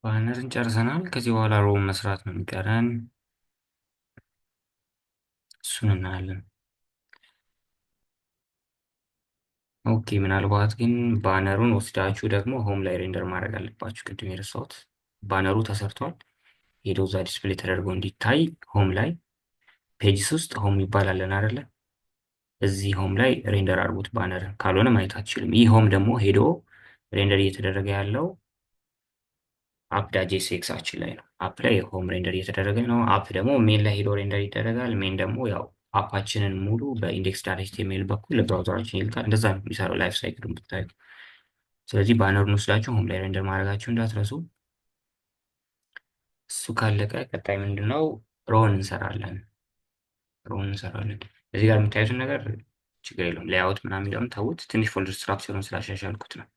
ባነርን ጨርሰናል። ከዚህ በኋላ ሮም መስራት ነው የሚቀረን። እሱን እናያለን። ኦኬ፣ ምናልባት ግን ባነሩን ወስዳችሁ ደግሞ ሆም ላይ ሬንደር ማድረግ አለባችሁ። ቅድም የረሳሁት ባነሩ ተሰርቷል። ሄዶ እዛ ዲስፕሌይ ተደርጎ እንዲታይ ሆም ላይ ፔጅስ ውስጥ ሆም ይባላለን አይደለ? እዚህ ሆም ላይ ሬንደር አድርጉት ባነርን፣ ካልሆነ ማየት አትችልም። ይህ ሆም ደግሞ ሄዶ ሬንደር እየተደረገ ያለው አፕ ጄኤስኤክሳችን ላይ ነው። አፕ ላይ ሆም ሬንደር እየተደረገ ነው። አፕ ደግሞ ሜን ላይ ሄዶ ሬንደር ይደረጋል። ሜን ደግሞ ያው አፓችንን ሙሉ በኢንዴክስ ዳት ኤችቲኤምኤል በኩል ለብራውዘራችን ይልካል። እንደዛ ነው የሚሰራው ላይፍ ሳይክሉን ብታዩ። ስለዚህ ባነሩን ወስዳችሁ ሆም ላይ ሬንደር ማድረጋችሁ እንዳትረሱ። እሱ ካለቀ ቀጣይ ምንድነው? ሮውን እንሰራለን። እዚህ ጋር የምታዩትን ነገር ችግር የለውም። ሌአውት ምናምን የሚለውን ተዉት። ትንሽ ፎልደር ስትራክቸሩን ስላሻሻልኩት ነው።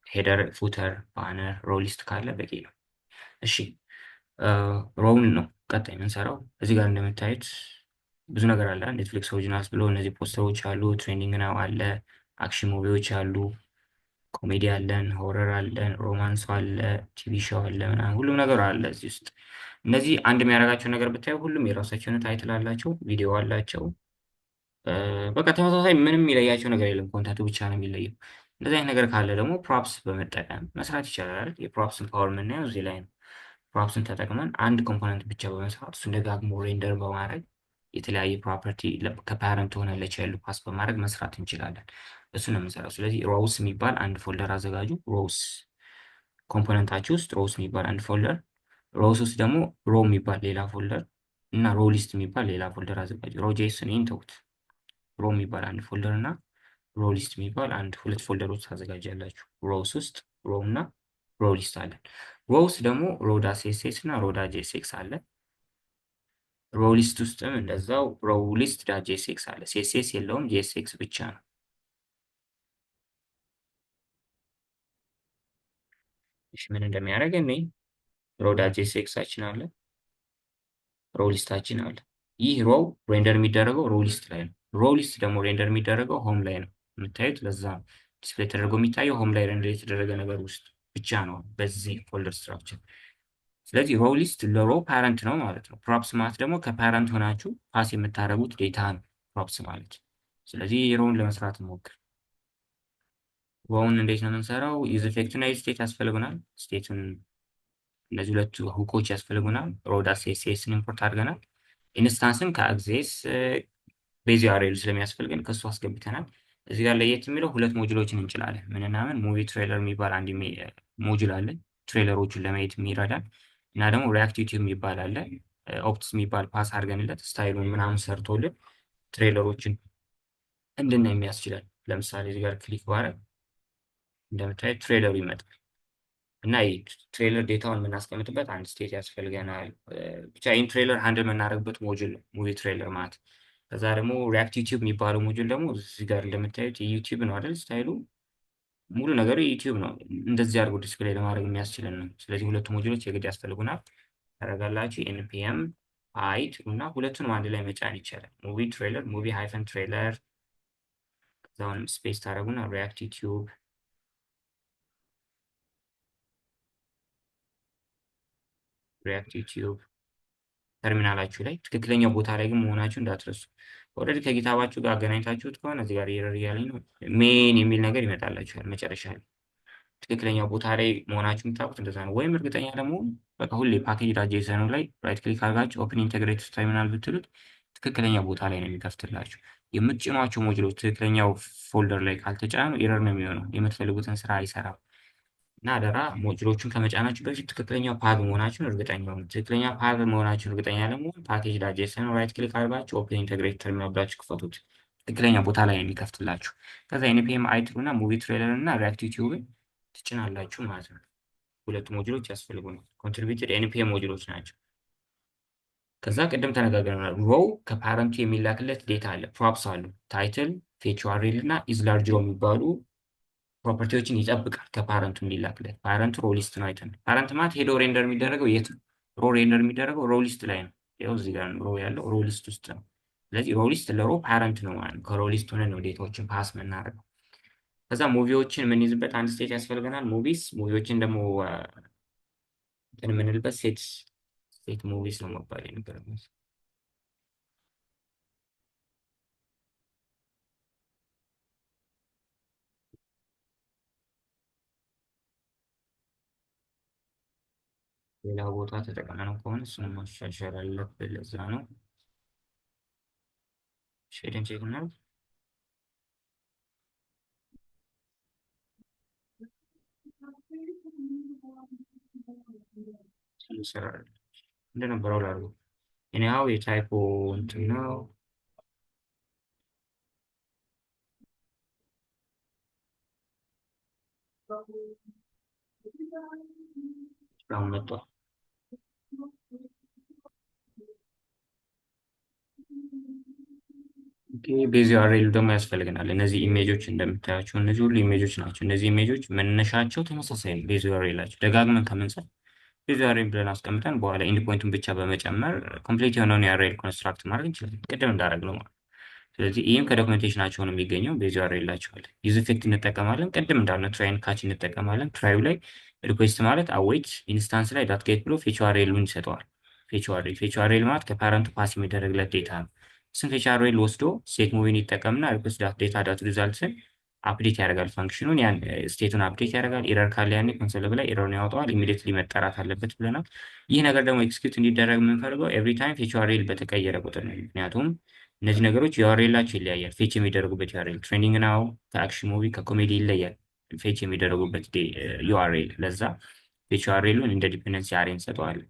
ሄደር፣ ፉተር፣ ባነር፣ ሮው ሊስት ካለ በቂ ነው። እሺ ሮውን ነው ቀጣይ የምንሰራው። እዚህ ጋር እንደምታዩት ብዙ ነገር አለ። ኔትፍሊክስ ኦሪጂናልስ ብሎ እነዚህ ፖስተሮች አሉ። ትሬንዲንግ ናው አለ። አክሽን ሙቪዎች አሉ። ኮሜዲ አለን፣ ሆረር አለን፣ ሮማንስ አለ፣ ቲቪ ሾው አለ፣ ምናምን ሁሉም ነገር አለ እዚህ ውስጥ። እነዚህ አንድ የሚያደርጋቸው ነገር ብታዩ ሁሉም የራሳቸውን ታይትል አላቸው፣ ቪዲዮ አላቸው። በቃ ተመሳሳይ ምንም የሚለያቸው ነገር የለም። ኮንተንቱ ብቻ ነው የሚለየው። እንደዚህ አይነት ነገር ካለ ደግሞ ፕሮፕስ በመጠቀም መስራት ይቻላል። የፕሮፕስን ፓወር የምናየው እዚህ ላይ ነው። ፕሮፕስን ተጠቅመን አንድ ኮምፖነንት ብቻ በመስራት እሱን ደጋግሞ ሬንደር በማድረግ የተለያየ ፕሮፐርቲ ከፓረንት ሆነ ለቻይልዱ ፓስ በማድረግ መስራት እንችላለን። እሱን ነው የምንሰራው። ስለዚህ ሮውስ የሚባል አንድ ፎልደር አዘጋጁ። ሮውስ ኮምፖነንታችሁ ውስጥ ሮውስ የሚባል አንድ ፎልደር፣ ሮውስ ውስጥ ደግሞ ሮ የሚባል ሌላ ፎልደር እና ሮ ሊስት የሚባል ሌላ ፎልደር አዘጋጁ። ሮ ጄስን ይህን ተውት። ሮ የሚባል አንድ ፎልደር እና ሮ ሊስት የሚባል ሁለት ፎልደሮች ታዘጋጃላችሁ። ሮውስ ውስጥ ሮ እና ሮ ሊስት አለን። ሮውስ ደግሞ ሮዳ ሴስኤስ እና ሮዳ ጄኤስኤክስ አለ። ሮ ሊስት ውስጥም እንደዛው ሮ ሊስት ዳ ጄኤስኤክስ አለ። ሴስኤስ የለውም፣ ጄኤስኤክስ ብቻ ነው። እሺ ምን እንደሚያደርግ እኔ ሮዳ ጄኤስኤክሳችን አለ፣ ሮ ሊስታችን አለ። ይህ ሮው ሬንደር የሚደረገው ሮ ሊስት ላይ ነው። ሮ ሊስት ደግሞ ሬንደር የሚደረገው ሆም ላይ ነው የምታዩት። ለዛ ዲስፕሌይ ተደርጎ የሚታየው ሆም ላይ ሬንደር የተደረገ ነገር ውስጥ ብቻ ነው በዚህ ፎልደር ስትራክቸር። ስለዚህ ሮው ሊስት ለሮ ፓረንት ነው ማለት ነው። ፕሮፕስ ማለት ደግሞ ከፓረንት ሆናችሁ ፓስ የምታደርጉት ዴታ ነው ፕሮፕስ ማለት። ስለዚህ ሮውን ለመስራት እንሞክር። ሮውን እንዴት ነው የምንሰራው? ዩዝ ኢፌክት እና ዩዝ ስቴት ያስፈልጉናል። ስቴቱን እነዚህ ሁለቱ ሁኮች ያስፈልጉናል። ሮዳ ሴስን ኢምፖርት አድርገናል። ኢንስታንስን ከአክሴስ ቤዚ አሬል ስለሚያስፈልገን ከሱ አስገብተናል። እዚህ ጋር ለየት የሚለው ሁለት ሞጁሎችን እንችላለን። ምንና ምን? ሙቪ ትሬለር የሚባል አንድ ሞጁል አለ፣ ትሬለሮቹን ለማየት የሚረዳን እና ደግሞ ሪያክት ዩቲዩብ የሚባል አለ። ኦፕትስ የሚባል ፓስ አድርገንለት ስታይሉን ምናምን ሰርቶልን ትሬለሮችን እንድናይ የሚያስችላል። ለምሳሌ እዚህ ጋር ክሊክ ባረግ እንደምታዩት ትሬለሩ ይመጣል እና ይህ ትሬለር ዴታውን የምናስቀምጥበት አንድ ስቴት ያስፈልገናል። ብቻ ይህን ትሬለር ሃንድል የምናደርግበት ሞጁል ነው ሙቪ ትሬለር ማለት። ከዛ ደግሞ ሪያክት ዩቲዩብ የሚባለው ሞጁል ደግሞ እዚህ ጋር እንደምታዩት የዩቲዩብ ነው አይደል? ስታይሉ ሙሉ ነገሩ የዩቲዩብ ነው። እንደዚህ አድርጎ ዲስፕሌይ ለማድረግ የሚያስችለን ነው። ስለዚህ ሁለቱ ሞጁሎች የግድ ያስፈልጉናል። ታደርጋላችሁ ኤንፒኤም አይት እና ሁለቱንም አንድ ላይ መጫን ይቻላል። ሙቪ ትሬለር፣ ሙቪ ሃይፈን ትሬለር፣ ከዛውንም ስፔስ ታደረጉና ሪያክት ዩቲዩብ ተርሚናላችሁ ላይ ትክክለኛው ቦታ ላይ ግን መሆናችሁ እንዳትረሱ። ኦልሬዲ ከጊታባችሁ ጋር አገናኝታችሁት ከሆነ እዚህ ጋር ኤረር እያለኝ ነው፣ ሜን የሚል ነገር ይመጣላችኋል መጨረሻ ላይ። ትክክለኛው ቦታ ላይ መሆናችሁ የምታውቁት እንደዛ ነው። ወይም እርግጠኛ ለመሆን በቃ ሁሌ ፓኬጅ ዳጄሰኑ ላይ ራይት ክሊክ አድርጋችሁ ኦፕን ኢንቴግሬትድ ተርሚናል ብትሉት ትክክለኛ ቦታ ላይ ነው የሚከፍትላችሁ። የምትጭኗቸው ሞጁሎች ትክክለኛው ፎልደር ላይ ካልተጫኑ ኤረር ነው የሚሆነው፣ የምትፈልጉትን ስራ አይሰራም። እና አደራ ሞጁሎቹን ከመጫናችሁ በፊት ትክክለኛው ፓዝ መሆናችሁን እርግጠኛ ሁኑ። ትክክለኛ ፓዝ መሆናችሁን እርግጠኛ ለመሆን ፓኬጅ ዳጄሰን ራይት ክሊክ አድርጋችሁ ኦፕን ኢንቴግሬትድ ተርሚናል ብላችሁ ክፈቱት። ትክክለኛ ቦታ ላይ ነው የሚከፍትላችሁ። ከዛ ኤንፒኤም አይትሩ እና ሙቪ ትሬለር እና ሪያክት ዩቲዩብን ትጭናላችሁ ማለት ነው። ሁለቱ ሞጁሎች ያስፈልጉናል። ኮንትሪቢዩትድ ኤንፒኤም ሞጁሎች ናቸው። ከዛ ቅድም ተነጋግረናል። ሮው ከፓረንቱ የሚላክለት ዴታ አለ፣ ፕሮፕስ አሉ፣ ታይትል፣ ፌች ዩአርኤል እና ኢዝላርጅ ሮ የሚባሉ ፕሮፐርቲዎችን ይጠብቃል ከፓረንቱ እንዲላክለት። ፓረንቱ ሮ ሊስት ነው አይተን። ፓረንት ማለት ሄዶ ሬንደር የሚደረገው የት ነው? ሮ ሬንደር የሚደረገው ሮ ሊስት ላይ ነው። ይኸው እዚህ ጋር ሮ ያለው ሮ ሊስት ውስጥ ነው። ስለዚህ ሮ ሊስት ለሮ ፓረንት ነው ማለት ነው። ከሮ ሊስት ሆነን ነው ዴታዎችን ፓስ የምናደርገው። ከዛ ሙቪዎችን የምንይዝበት አንድ ስቴት ያስፈልገናል። ሙቪዎችን ደግሞ እንትን የምንልበት ሴት ሙቪስ ነው መባል የነበረበት። ሌላ ቦታ ተጠቅመነው ከሆነ እሱን ማሻሻል አለብን። ለዛ ነው ሼድን ቼክ እናድርግ። ይሰራል እንደነበረው ላሉ እኔ ያው የታይፖ እንትን ነው አሁን መጥቷል። ቤዚ አሬሉ ደግሞ ያስፈልገናል። እነዚህ ኢሜጆች እንደምታያቸው እነዚህ ሁሉ ኢሜጆች ናቸው። እነዚህ ኢሜጆች መነሻቸው ተመሳሳይ ነው። ቤዚ አሬላቸው ደጋግመን ከምንጽፍ ቤዚ አሬል ብለን አስቀምጠን በኋላ ኢንድ ፖይንቱን ብቻ በመጨመር ኮምፕሊት የሆነውን የአሬል ኮንስትራክት ማድረግ እንችላለን፣ ቅድም እንዳደረግነው ማለት ነው። ስለዚህ ይህም ከዶክመንቴሽናቸው ነው የሚገኘው። ቤዚ አሬላቸዋል ዩዝ ኢፌክት እንጠቀማለን። ቅድም እንዳልነው ትራይን ካች እንጠቀማለን። ትራዩ ላይ ሪኩዌስት ማለት አዌይት ኢንስታንስ ላይ ዳት ጌት ብሎ ፌቹ አሬሉን ይሰጠዋል። ፌቹ አሬል ማለት ከፓረንቱ ፓስ የሚደረግለት ዴታ ነው። እሱን ፌች አሬል ወስዶ ሴት ሙቪን ይጠቀምና ሪኩዌስት ዳት ዴታ ዳት ሪዛልትስን አፕዴት ያደርጋል። ፋንክሽኑን ያን ስቴቱን አፕዴት ያደርጋል። ኤረር ካለ ያኔ ኮንሶል ላይ ኤረሩን ያወጣዋል። ኢሚዲየትሊ መጠራት አለበት ብለናል። ይህ ነገር ደግሞ ኤክስኪዩት እንዲደረግ የምንፈልገው ኤቭሪ ታይም ፌች አሬል በተቀየረ ቁጥር ነው። ምክንያቱም እነዚህ ነገሮች ዩአርኤላቸው ይለያያል። ፌች የሚደረጉበት ዩአርኤል ትሬንዲንግ ናው ከአክሽን ሙቪ ከኮሜዲ ይለያል። ፌች የሚደረጉበት ዩአርኤል ለዛ ፌች ዩአርኤሉን እንደ ዲፔንደንሲ አሬ እንሰጠዋለን።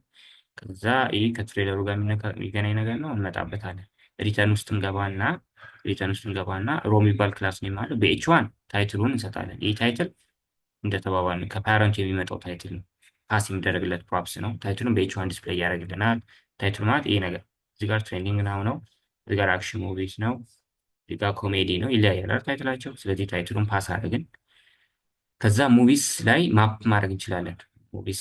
ከዛ ይህ ከትሬለሩ ጋር የሚገናኝ ነገር ነው፣ እንመጣበታለን። ሪተርን ውስጥ እንገባና ሮ የሚባል ክላስ ነው የማለው በኤች ዋን ታይትሉን እንሰጣለን። ይህ ታይትል እንደተባባል ነው ከፓረንቱ የሚመጣው ታይትል ነው። ፓስ የሚደረግለት ፕሮፕስ ነው። ታይትሉን በኤች ዋን ዲስፕሌይ ያደርግልናል። ታይትሉ ማለት ይሄ ነገር እዚህ ጋር ትሬንዲንግ ናው ነው፣ እዚህ ጋር አክሽን ሙቪስ ነው፣ እዚህ ጋር ኮሜዲ ነው። ይለያያል ታይትላቸው። ስለዚህ ታይትሉን ፓስ አድርግን ከዛ ሙቪስ ላይ ማፕ ማድረግ እንችላለን። ሙቪስ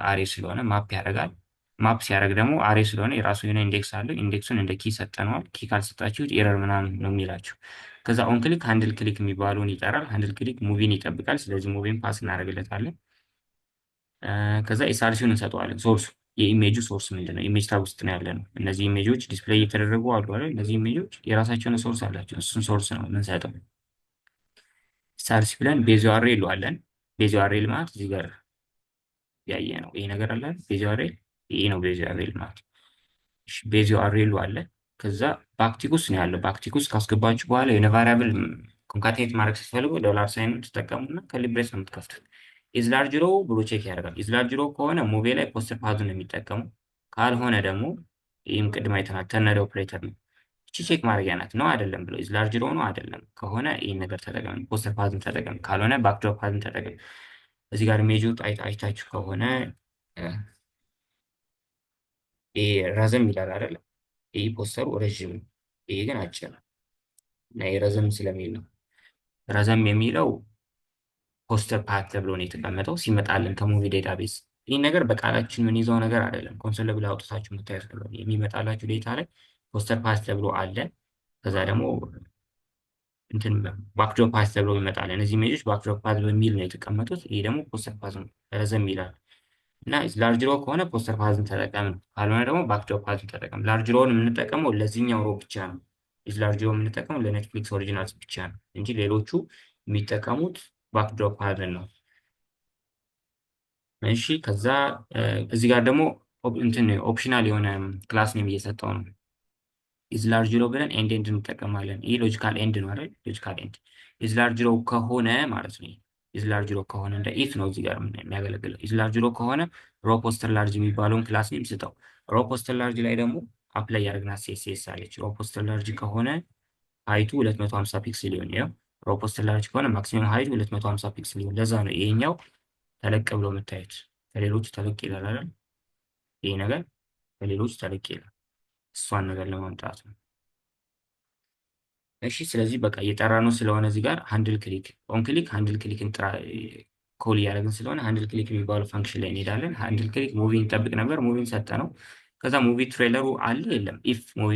አሬ ስለሆነ ማፕ ያደርጋል። ማፕ ሲያደርግ ደግሞ አሬ ስለሆነ የራሱ የሆነ ኢንዴክስ አለው። ኢንዴክሱን እንደ ኪ ሰጠነዋል። ኪ ካልሰጣችሁት ኤረር ምናምን ነው የሚላችሁ። ከዛ ኦን ክሊክ ሃንድል ክሊክ የሚባለውን ይጠራል። ሃንድል ክሊክ ሙቪን ይጠብቃል። ስለዚህ ሙቪን ፓስ እናደርግለታለን። ከዛ ኤስአርሲውን እንሰጠዋለን። ሶርሱ የኢሜጁ ሶርስ ምንድን ነው? ኢሜጅ ታብ ውስጥ ነው ያለ ነው። እነዚህ ኢሜጆች ዲስፕሌይ እየተደረጉ አሉ አይደል? እነዚህ ኢሜጆች የራሳቸውን ሶርስ አላቸው። እሱን ሶርስ ነው የምንሰጠው። ኤስአርሲ ብለን ቤዚዮ አሬ ይለዋለን። ቤዚዮ አሬል ማለት እዚህ ጋር ያየ ነው ይሄ ነገር አለ። ቤዚዮ አሬል ይሄ ነው ቤዚዮ አሬል ማለት። ቤዚዮ አሬሉ አለ። ከዛ ባክቲኩስ ነው ያለው። ባክቲኩስ ካስገባችሁ በኋላ የሆነ ቫሪያብል ኮንካቴኔት ማድረግ ስትፈልጉ ዶላር ሳይን ትጠቀሙና ከሊብሬስ ነው የምትከፍቱት። ኢዝ ላርጅ ሮ ብሎ ቼክ ያደርጋል። ኢዝ ላርጅ ሮ ከሆነ ሙቪ ላይ ፖስተር ፓዙን ነው የሚጠቀሙ። ካልሆነ ደግሞ ይህም ቅድም አይተናል ተርነሪ ኦፕሬተር ነው። እቺ ቼክ ማድረጊያ ናት። ነው አይደለም ብሎ ኢዝ ላርጅ ሮ ነው አይደለም ከሆነ ይህን ነገር ተጠቀም፣ ፖስተር ፓዝን ተጠቀም፣ ካልሆነ ባክድሮፕ ፓዝን ተጠቀም። እዚህ ጋር ኢሜጁ አይታችሁ ከሆነ ይሄ ረዘም ይላል አይደለም? ይህ ፖስተሩ ረዥም ነው፣ ይሄ ግን አጭር ነው እና ረዘም ስለሚል ነው። ረዘም የሚለው ፖስተር ፓት ተብሎ ነው የተቀመጠው ሲመጣልን ከሙቪ ዴታቤዝ። ይህ ነገር በቃላችን ምን ይዘው ነገር አይደለም። ኮንሶል ብላ አውጥታችሁ የምታዩት ነገር የሚመጣላችሁ ዴታ ላይ ፖስተር ፓት ተብሎ አለ። ከዛ ደግሞ እንትን ባክድሮፕ ፓት ተብሎ ይመጣል። እነዚህ ሜጆች ባክድሮፕ ፓት በሚል ነው የተቀመጡት። ይሄ ደግሞ ፖስተር ፓት ነው፣ ረዘም ይላል እና ላርጅ ሮ ከሆነ ፖስተር ፓዝን ተጠቀም ነው። ካልሆነ ደግሞ ባክድሮፕ ፓዝን ተጠቀም። ላርጅ ሮውን የምንጠቀመው ለዚህኛው ሮ ብቻ ነው። ላርጅ ሮ የምንጠቀመው ለኔትፍሊክስ ኦሪጂናልስ ብቻ ነው እንጂ ሌሎቹ የሚጠቀሙት ባክድሮፕ ፓዝን ነው። እሺ ከዛ እዚህ ጋር ደግሞ እንትን ኦፕሽናል የሆነ ክላስ ኔም እየሰጠው ነው። ኢዝ ላርጅ ሮ ብለን ኤንድ ኤንድ እንጠቀማለን። ይህ ሎጂካል ኤንድ ነው አይደል? ሎጂካል ኤንድ ኢዝ ላርጅ ሮ ከሆነ ማለት ነው። ኢዝ ላርጅ ሮ ከሆነ እንደ ኢፍ ነው እዚህ ጋር የሚያገለግለው። ኢዝ ላርጅ ሮ ከሆነ ሮ ፖስተር ላርጅ የሚባለውን ክላስ ኔም ስጠው። ሮ ፖስተር ላርጅ ላይ ደግሞ አፕላይ ያደርግና ሴስ አለች። ሮ ፖስተር ላርጅ ከሆነ ሃይቱ 250 ፒክስል ሊሆን ይኸው። ሮ ፖስተር ላርጅ ከሆነ ማክሲመም ሃይቱ 250 ፒክስል ሊሆን። ለዛ ነው ይሄኛው ተለቅ ብሎ የምታዩት። ከሌሎቹ ተለቅ ይላል አይደል? ይሄ ነገር ከሌሎቹ ተለቅ ይላል። እሷን ነገር ለማምጣት ነው። እሺ ስለዚህ በቃ እየጠራ ነው ስለሆነ እዚህ ጋር ሃንድል ክሊክ ኦን ክሊክ ሃንድል ክሊክ ኮል እያደረግን ስለሆነ ሃንድል ክሊክ የሚባለው ፋንክሽን ላይ እንሄዳለን። ሃንድል ክሊክ ሙቪ እንጠብቅ ነበር። ሙቪን ሰጠ ነው። ከዛ ሙቪ ትሬለሩ አለ የለም። ኢፍ ሙቪ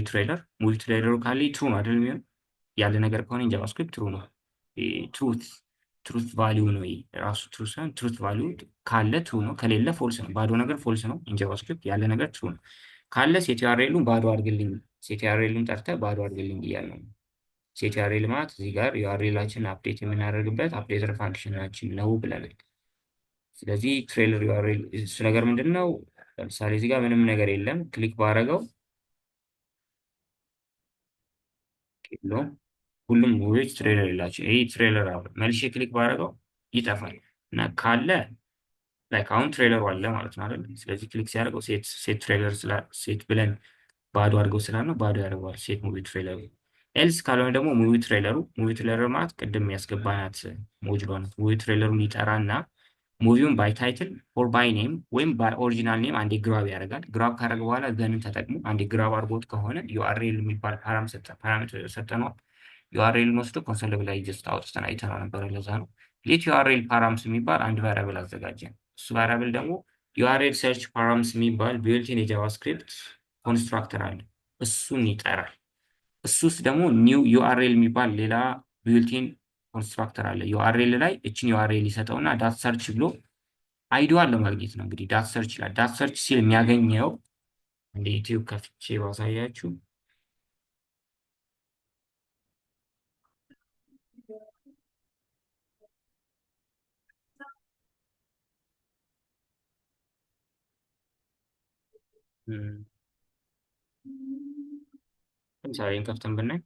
ትሬለሩ ካለ ትሩ ነው አይደል የሚሆን ያለ ነገር ከሆነ ጃቫስክሪፕት ትሩ ነው። ትሩት ቫሊዩ ነው። ራሱ ትሩት ሳይሆን ትሩት ቫሊዩ ካለ ትሩ ነው፣ ከሌለ ፎልስ ነው። ባዶ ነገር ፎልስ ነው። ኢንጃቫስክሪፕት ያለ ነገር ትሩ ነው። ካለ ሴት ዩአርኤሉን ባዶ አድርግልኝ፣ ሴት ዩአርኤሉን ጠርተህ ባዶ አድርግልኝ እያለ ነው። ሴት ዩአርኤል ማለት እዚህ ጋር ዩአርኤላችን አፕዴት የምናደርግበት አፕዴተር ፋንክሽናችን ነው ብለናል። ስለዚህ ትሬለር ዩአርኤል እሱ ነገር ምንድን ነው? ለምሳሌ እዚህ ጋር ምንም ነገር የለም። ክሊክ ባረገው የለውም። ሁሉም ሙቪዎች ትሬለር የላቸው። ይህ ትሬለር አለ። መልሼ ክሊክ ባረገው ይጠፋል። እና ካለ ላይክ አሁን ትሬለሩ አለ ማለት ነው አይደል? ስለዚህ ክሊክ ሲያደርገው ሴት ትሬለር ሴት ብለን ባዶ አድርገው ስላልነው ባዶ ያደርገዋል ሴት ሙቪ ትሬለሩ። ኤልስ ካልሆነ ደግሞ ሙቪ ትሬለር ማለት ቅድም ያስገባናት ሞጁሏ ናት። ሙቪ ትሬለሩን ይጠራና ሙቪውን ባይ ታይትል ኦር ባይ ኔም ወይም ባይ ኦሪጂናል ኔም አንዴ ግራብ ያደርጋል። ግራብ ካደረገ በኋላ ዘንን ተጠቅሞ አንዴ ግራብ አድርጎት ከሆነ ዩአርኤል የሚባል ፓራሜትር ሰጠነዋል። ዩአርኤልን ወስዶ ኮንሶል ላይ ጀስት አውጥተን አይተነው ነበረ። ለዛ ነው ሌት ዩአርኤል ፓራምስ የሚባል አንድ ቫሪያብል አዘጋጀን። እሱ ቫሪያብል ደግሞ ዩአርኤል ሰርች ፓራምስ የሚባል ቢልቲን የጃቫስክሪፕት ኮንስትራክተር አለ። እሱን ይጠራል። እሱ ውስጥ ደግሞ ኒው ዩአርኤል የሚባል ሌላ ቢልቲን ኮንስትራክተር አለ። ዩአርኤል ላይ እችን ዩአርኤል ይሰጠውና ዳት ሰርች ብሎ አይዲዋን ለማግኘት ነው እንግዲህ ዳት ሰርች ይላል። ዳት ሰርች ሲል የሚያገኘው እንደ ዩቲዩብ ከፍቼ ባሳያችሁ ለምሳሌ ከፍተን ብናይ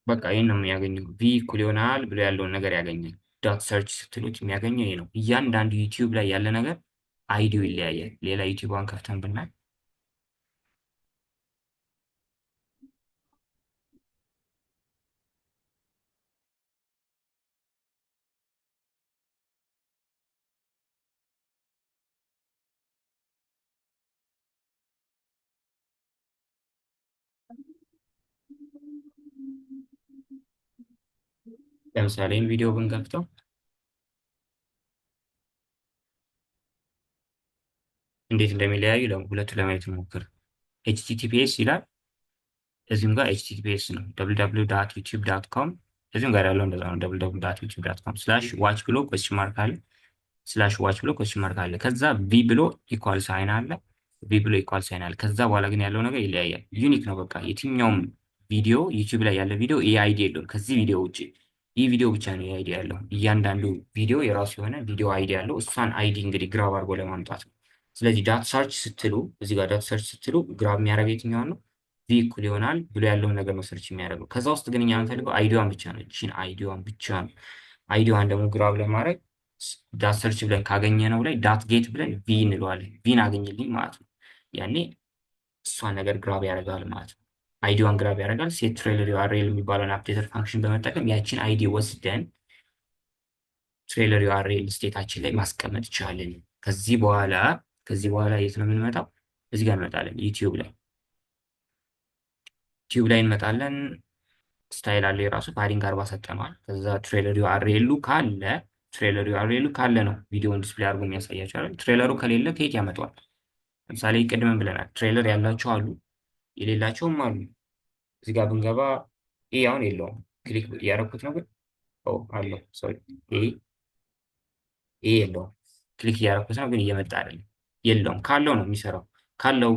በቃ ይህን ነው የሚያገኘው። ቪ እኩል ይሆናል ብሎ ያለውን ነገር ያገኛል። ዳት ሰርች ስትሉት የሚያገኘው ይሄ ነው። እያንዳንዱ ዩቲዩብ ላይ ያለ ነገር አይዲው ይለያያል። ሌላ ዩቲዩብን ከፍተን ብናይ ለምሳሌ ይህን ቪዲዮ ብንከፍተው እንዴት እንደሚለያዩ ሁለቱ ለማየት ሞክር። ኤችቲቲፒኤስ ይላል፣ እዚህም ጋር ኤችቲቲፒኤስ ነው። www.youtube.com እዚህም ጋር ያለው እንደዛ ነው። www.youtube.com ስላሽ ዋች ብሎ ኮስችን ማርክ አለ። ስላሽ ዋች ብሎ ኮስችን ማርክ አለ። ከዛ ቪ ብሎ ኢኳል ሳይን አለ። ቪ ብሎ ኢኳል ሳይን አለ። ከዛ በኋላ ግን ያለው ነገር ይለያያል። ዩኒክ ነው። በቃ የትኛውም ቪዲዮ ዩቲዩብ ላይ ያለ ቪዲዮ ይህ አይዲ የለውም። ከዚህ ቪዲዮ ውጭ ይህ ቪዲዮ ብቻ ነው አይዲ ያለው። እያንዳንዱ ቪዲዮ የራሱ የሆነ ቪዲዮ አይዲ ያለው። እሷን አይዲ እንግዲህ ግራብ አድርጎ ለማምጣት ነው። ስለዚህ ዳት ሰርች ስትሉ እዚህ ጋር ዳት ሰርች ስትሉ ግራብ የሚያደርገው የትኛውን ነው? ቪ እኩል ይሆናል ብሎ ያለውን ነገር ነው ሰርች የሚያደርገው። ከዛ ውስጥ ግን እኛ የምንፈልገው አይዲዋን ብቻ ነው። እቺን አይዲዋን ብቻ ነው። አይዲዋን ደግሞ ግራብ ለማድረግ ዳት ሰርች ብለን ካገኘነው ላይ ዳት ጌት ብለን ቪ እንለዋለን። ቪን አገኝልኝ ማለት ነው። ያኔ እሷን ነገር ግራብ ያደርጋል ማለት ነው። አይዲዋን ግራብ ያደርጋል። ሴት ትሬለር ዩአርኤል የሚባለውን አፕዴተር ፋንክሽን በመጠቀም ያችን አይዲ ወስደን ትሬለር ዩአርኤል ስቴታችን ላይ ማስቀመጥ ይቻላል። ከዚህ በኋላ የት ነው የምንመጣው? እዚህ ጋር እንመጣለን። ዩቲዩብ ላይ እንመጣለን። ስታይል አለ የራሱ ፓዲንግ 40 ሰጠነዋል። ከዛ ትሬለር ዩአርኤሉ ካለ ነው ቪዲዮውን ዲስፕሌይ አድርጎ የሚያሳያቸው አይደል? ትሬለሩ ከሌለ ከየት ያመጣዋል? ለምሳሌ ቅድምን ብለናል። ትሬለር ያላቸው አሉ፣ የሌላቸውም አሉ። እዚህ ጋር ብንገባ ይሄ አሁን የለውም። ክሊክ እያደረኩት ነው ግን አለው። ሶሪ ይሄ የለውም። ክሊክ እያደረኩት ነው ግን እየመጣ አይደለም። የለውም። ካለው ነው የሚሰራው። ካለው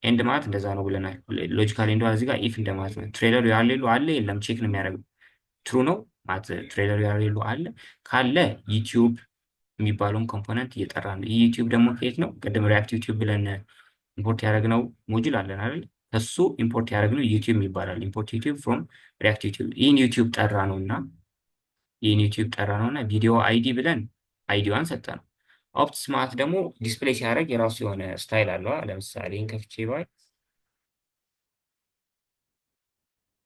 ኤንድ ማለት እንደዛ ነው ብለናል። ሎጂካል ኤንድ እዚህ ጋር ኢፍ እንደማለት ነው። ትሬለሩ ያሌሉ አለ የለም ቼክ ነው የሚያደርገው። ትሩ ነው ማለት ትሬለሩ ያሌሉ አለ ካለ ዩቲዩብ የሚባለውን ኮምፖነንት እየጠራ ነው። ይህ ዩቲዩብ ደግሞ ከየት ነው? ቅድም ሪያክት ዩቲዩብ ብለን ኢምፖርት ያደረግነው ሞጁል አለን አይደል? ከሱ ኢምፖርት ያደረግነው ዩቲዩብ ይባላል። ኢምፖርት ዩቲዩብ ፍሮም ሪያክት ዩቲዩብ። ይህን ዩቲዩብ ጠራ ነውና ቪዲዮ አይዲ ብለን አይዲዋን ሰጠ ነው። ኦፕትስ ማለት ደግሞ ዲስፕሌይ ሲያደርግ የራሱ የሆነ ስታይል አለው። ለምሳሌ ከፍቼ ባይ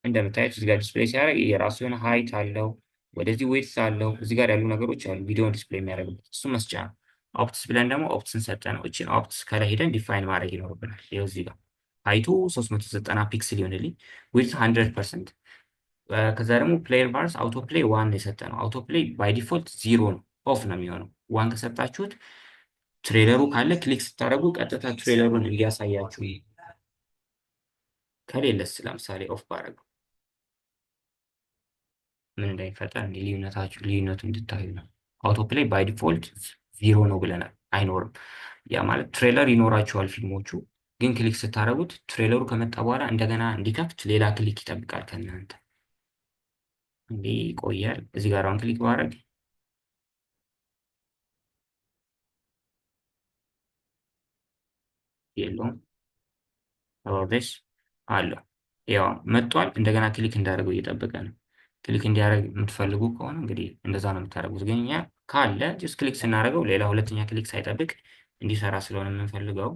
እንደምታዩት እዚህ ጋር ዲስፕሌይ ሲያደርግ የራሱ የሆነ ሃይት አለው፣ ወደዚህ ዌይትስ አለው። እዚህ ጋር ያሉ ነገሮች አሉ ቪዲዮን ዲስፕሌይ የሚያደርግበት እሱ መስጫ ነው። ኦፕትስ ብለን ደግሞ ኦፕትስን ሰጠ ነው። እችን ኦፕትስ ከላይ ሄደን ዲፋይን ማድረግ ይኖርብናል። ይኸው እዚህ ጋር ሃይቱ 390 ፒክስል ይሆንልኝ፣ ዊድዝ 100%። ከዛ ደግሞ ፕሌየር ባርስ አውቶ ፕሌይ ዋን የሰጠ ነው። አውቶ ፕሌይ ባይ ዲፎልት ዚሮ ነው፣ ኦፍ ነው የሚሆነው። ዋን ከሰጣችሁት ትሬለሩ ካለ ክሊክ ስታደርጉ ቀጥታ ትሬለሩን እንዲያሳያችሁ፣ ከሌለስ ለምሳሌ ኦፍ ባደረገው ምን እንደሚፈጠር እንዲህ ልዩነቱ እንድታዩ ነው። አውቶፕሌይ ባይ ዲፎልት ዜሮ ነው ብለናል፣ አይኖርም። ያ ማለት ትሬለር ይኖራቸዋል ፊልሞቹ፣ ግን ክሊክ ስታደርጉት ትሬለሩ ከመጣ በኋላ እንደገና እንዲከፍት ሌላ ክሊክ ይጠብቃል ከእናንተ። እንዴ ይቆያል። እዚህ ጋር አሁን ክሊክ ባደርግ የለውም። ኦቨርዴስ አለው። ያው መጥቷል። እንደገና ክሊክ እንዳደርገው እየጠበቀ ነው። ክሊክ እንዲያደርግ የምትፈልጉ ከሆነ እንግዲህ እንደዛ ነው የምታደርጉት። ግን እኛ ካለ ጀስት ክሊክ ስናደርገው ሌላ ሁለተኛ ክሊክ ሳይጠብቅ እንዲሰራ ስለሆነ የምንፈልገው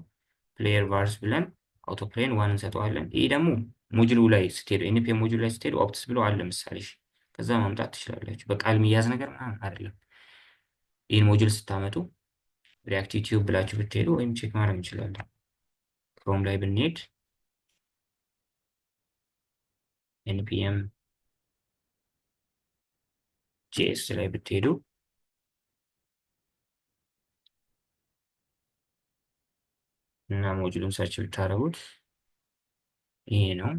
ፕሌየር ቫርስ ብለን አውቶፕሌን ዋን እንሰጠዋለን። ይህ ደግሞ ሞጁሉ ላይ ስትሄዱ ኤንፒ ሞጁሉ ላይ ስትሄዱ ኦፕትስ ብለው አለ ምሳሌ፣ ከዛ ማምጣት ትችላላችሁ። በቃል የሚያዝ ነገር ምናምን አይደለም። ይህን ሞጁል ስታመጡ ሪያክት ዩቲዩብ ብላችሁ ብትሄዱ ወይም ቼክ ማድረግ እንችላለን። ክሮም ላይ ብንሄድ ኤንፒኤም ጂኤስ ላይ ብትሄዱ እና ሞጁሉን ሰርች ብታደርጉት ይሄ ነው።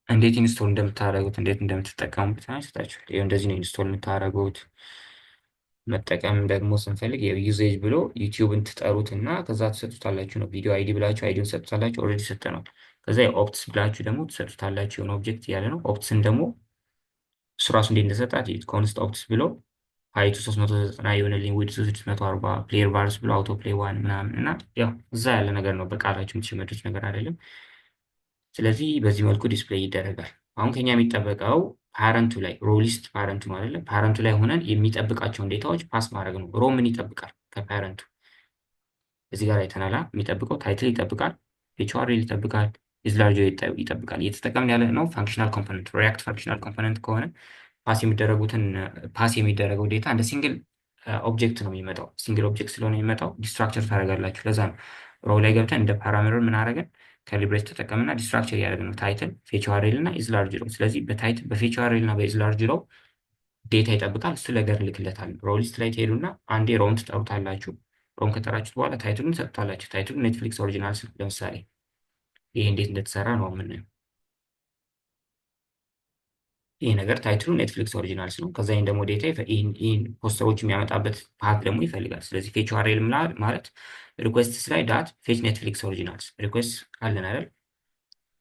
እንዴት ኢንስቶል እንደምታደርጉት እንዴት እንደምትጠቀሙበት አይሰጣችኋል። ይኸው እንደዚህ ነው ኢንስቶል የምታደርጉት። መጠቀም ደግሞ ስንፈልግ የዩዜጅ ብሎ ዩቲዩብን ትጠሩት እና ከዛ ትሰጡታላችሁ ነው። ቪዲዮ አይዲ ብላችሁ አይዲውን ትሰጡታላችሁ። ኦልሬዲ ሰጠነዋል። ከዛ የኦፕትስ ብላችሁ ደግሞ ትሰጡታላችሁ። የሆነ ኦብጀክት እያለ ነው። ኦፕትስን ደግሞ እሱ ራሱ እንዴት እንደሰጣት ኮንስት ኦፕትስ ብሎ ሀይቱ 390 የሆነልኝ ዊድዙ 640 ፕሌየር ቫርስ ብሎ አውቶ ፕሌይ ዋን ምናምን እና ያው እዛ ያለ ነገር ነው። በቃላችሁ የምትሸመዱት ነገር አይደለም። ስለዚህ በዚህ መልኩ ዲስፕሌይ ይደረጋል። አሁን ከኛ የሚጠበቀው ፓረንቱ ላይ ሮሊስት ፓረንቱ ነው አይደለ? ፓረንቱ ላይ ሆነን የሚጠብቃቸውን ዴታዎች ፓስ ማድረግ ነው። ሮ ምን ይጠብቃል ከፓረንቱ? እዚህ ጋር አይተናላ። የሚጠብቀው ታይትል ይጠብቃል፣ ፒኤችአርኤል ይጠብቃል፣ ኢዝላርጆ ይጠብቃል። እየተጠቀምን ያለ ነው ፋንክሽናል ኮምፖነንት። ሪያክት ፋንክሽናል ኮምፖነንት ከሆነ ፓስ የሚደረገው ዴታ እንደ ሲንግል ኦብጀክት ነው የሚመጣው። ሲንግል ኦብጀክት ስለሆነ የሚመጣው ዲስትራክቸር ታደርጋላችሁ። ለዛ ነው ሮ ላይ ገብተን እንደ ፓራሜትር ምን አደረገን ከሊብሬት ተጠቀምና ዲስትራክቸር እያደረግን ነው። ታይትል ፌችዋሬል እና ኢዝላርጅ ሮ። ስለዚህ በታይትል በፌችዋሬል እና በኢዝላርጅ ሮ ዴታ ይጠብቃል። እሱ ነገር ልክለታል። ሮ ሊስት ላይ ትሄዱና አንዴ ሮውን ትጠሩታላችሁ። ሮውን ከጠራችሁት በኋላ ታይትሉን ሰጥታላችሁ። ታይትሉ ኔትፍሊክስ ኦሪጂናልስ ነው። ለምሳሌ ይሄ እንዴት እንደተሰራ ነው የምናየው። ይሄ ነገር ታይትሉ ኔትፍሊክስ ኦሪጂናልስ ነው። ከዛ ይህን ደግሞ ዴታ ይህን ፖስተሮች የሚያመጣበት ፓት ደግሞ ይፈልጋል። ስለዚህ ፌች ዩአርኤል ማለት ሪኩዌስትስ ላይ ዳት ፌች ኔትፍሊክስ ኦሪጂናልስ ሪኩዌስት አለን አይደል?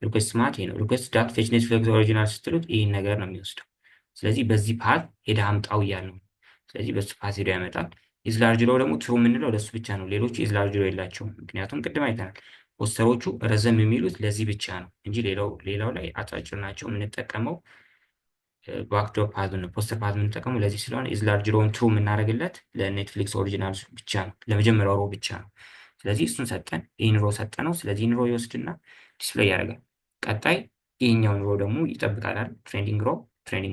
ሪኩዌስት ማለት ይሄ ነው። ሪኩዌስት ዳት ፌች ኔትፍሊክስ ኦሪጂናልስ ስትሉት ይህን ነገር ነው የሚወስደው። ስለዚህ በዚህ ፓት ሄደ አምጣው እያለ ነው። ስለዚህ በሱ ፓት ሄዶ ያመጣል። ኢዝላርጅ ሎ ደግሞ ትሩ የምንለው ለሱ ብቻ ነው። ሌሎቹ ኢዝላርጅ ሎ የላቸውም። ምክንያቱም ቅድም አይተናል ፖስተሮቹ ረዘም የሚሉት ለዚህ ብቻ ነው እንጂ ሌላው ላይ አጫጭር ናቸው። የምንጠቀመው ባክዶር ፓዝ ነው። ፖስተር ፓዝ የምንጠቀመው ለዚህ ስለሆነ ኢዝላርጅ ሮውን ትሩ የምናደርግለት ለኔትፍሊክስ ኦሪጂናል ብቻ ነው፣ ለመጀመሪያው ሮ ብቻ ነው። ስለዚህ እሱን ሰጠን፣ ይህን ሮ ሰጠ ነው። ስለዚህ ይህን ሮ ይወስድና ዲስፕሌይ ያደርጋል። ቀጣይ ይህኛውን ሮ ደግሞ ይጠብቃል። ትሬንዲንግ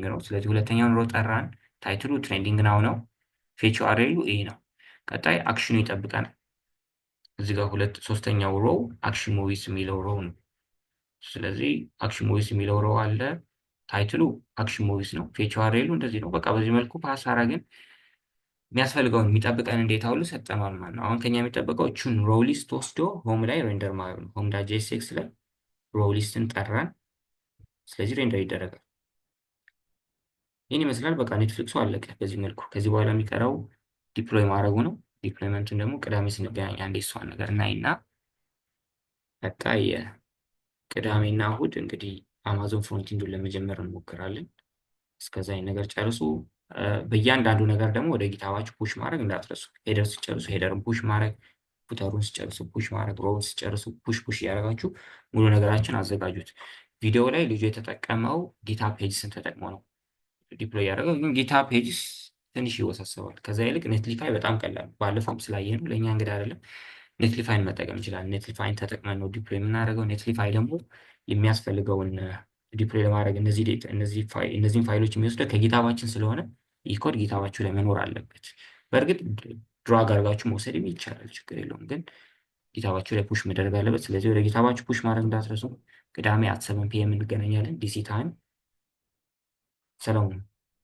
ነው። ስለዚህ ሁለተኛውን ሮ ጠራን። ታይትሉ ትሬንዲንግ ናው ነው። ፌች ዩአርኤሉ ይህ ነው። ቀጣይ አክሽኑ ይጠብቃል። እዚህ ጋር ሶስተኛው ሮ አክሽን ሙቪስ የሚለው ሮ ነው። ስለዚህ አክሽን ሙቪስ የሚለው ሮ አለ። ታይትሉ አክሽን ሙቪስ ነው። ፌች ዩአርኤሉ እንደዚህ ነው። በቃ በዚህ መልኩ ፓስ አረግን። የሚያስፈልገውን የሚጠብቀን እንዴታ ሁሉ ሰጠነዋል ማለት ነው። አሁን ከኛ የሚጠበቀው ቹን ሮ ሊስት ወስዶ ሆም ላይ ሬንደር ማለት ነው። ሆም ዳት ጄኤስኤክስ ላይ ሮ ሊስትን ጠራን። ስለዚህ ሬንደር ይደረጋል። ይህን ይመስላል። በቃ ኔትፍሊክሱ አለቀ በዚህ መልኩ። ከዚህ በኋላ የሚቀረው ዲፕሎይ ማድረጉ ነው። ዲፕሎይመንቱን ደግሞ ቅዳሜ ስንገናኝ አንዴ እሷን ነገር እናይና ቀጣይ ቅዳሜና እሁድ እንግዲህ አማዞን ፍሮንቲንዱን ለመጀመር እንሞክራለን። እስከዛ ነገር ጨርሱ። በእያንዳንዱ ነገር ደግሞ ወደ ጊታባችሁ ፑሽ ማድረግ እንዳትረሱ። ሄደር ስጨርሱ ሄደርን ፑሽ ማድረግ፣ ፉተሩን ስጨርሱ ፑሽ ማድረግ፣ ሮውን ስጨርሱ ፑሽ እያደረጋችሁ ሙሉ ነገራችን አዘጋጁት። ቪዲዮ ላይ ልጁ የተጠቀመው ጊታ ፔጅስን ተጠቅሞ ነው ዲፕሎይ ያደረገው። ግን ጊታ ፔጅስ ትንሽ ይወሳሰባል። ከዛ ይልቅ ኔትሊፋይ በጣም ቀላል፣ ባለፈውም ስላየ ነው። ለእኛ እንግዲህ አይደለም። ኔትሊፋይን መጠቀም ይችላል። ኔትሊፋይን ተጠቅመን ነው ዲፕሎይ የምናደርገው። ኔትሊፋይ ደግሞ የሚያስፈልገውን ዲፕሎይ ለማድረግ እነዚህን ፋይሎች የሚወስደው ከጊታባችን ስለሆነ ይህ ኮድ ጊታባችሁ ላይ መኖር አለበት። በእርግጥ ድራግ አድርጋችሁ መውሰድ ይቻላል፣ ችግር የለውም። ግን ጊታባችሁ ላይ ፑሽ መደረግ አለበት። ስለዚህ ወደ ጊታባችሁ ፑሽ ማድረግ እንዳትረሱ። ቅዳሜ አት 7 ፒኤም እንገናኛለን ዲሲ ታይም። ሰላም።